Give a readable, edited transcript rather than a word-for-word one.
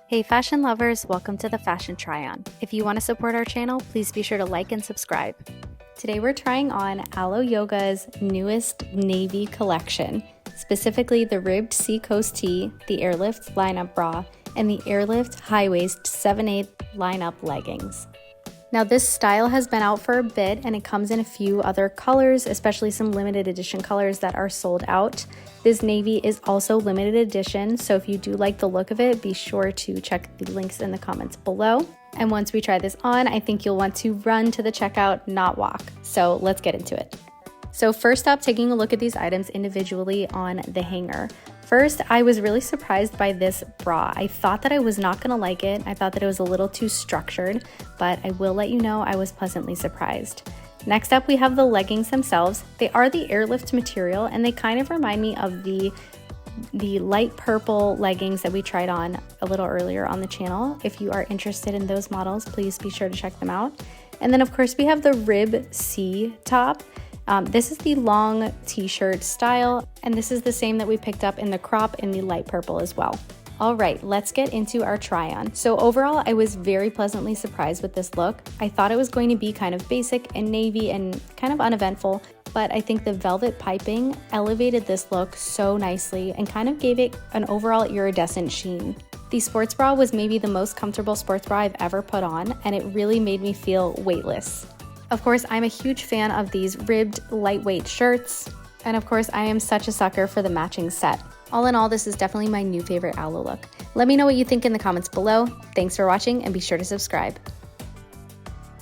Hey fashion lovers, welcome to the Fashion Try-On. If you want to support our channel, please be sure to like and subscribe. Today we're trying on Alo Yoga's newest navy collection, specifically the ribbed Seacoast tee, the AIRLIFT lineup bra, and the AIRLIFT high waist 7/8 lineup leggings. Now this style has been out for a bit and it comes in a few other colors, especially some limited edition colors that are sold out. This navy is also limited edition, so if you do like the look of it, be sure to check the links in the comments below. And once we try this on, I think you'll want to run to the checkout, not walk. So let's get into it. So first up, taking a look at these items individually on the hanger. First, I was really surprised by this bra. I thought that I was not gonna like it. I thought that it was a little too structured, but I will let you know I was pleasantly surprised. Next up, we have the leggings themselves. They are the AIRLIFT material and they kind of remind me of the light purple leggings that we tried on a little earlier on the channel. If you are interested in those models, please be sure to check them out. And then of course we have the rib C top. This is the long t-shirt style, and this is the same that we picked up in the crop in the light purple as well. All right, let's get into our try-on. So overall, I was very pleasantly surprised with this look. I thought it was going to be kind of basic and navy and kind of uneventful, but I think the velvet piping elevated this look so nicely and kind of gave it an overall iridescent sheen. The sports bra was maybe the most comfortable sports bra I've ever put on, and it really made me feel weightless. Of course, I'm a huge fan of these ribbed, lightweight shirts. And of course, I am such a sucker for the matching set. All in all, this is definitely my new favorite Alo look. Let me know what you think in the comments below. Thanks for watching and be sure to subscribe.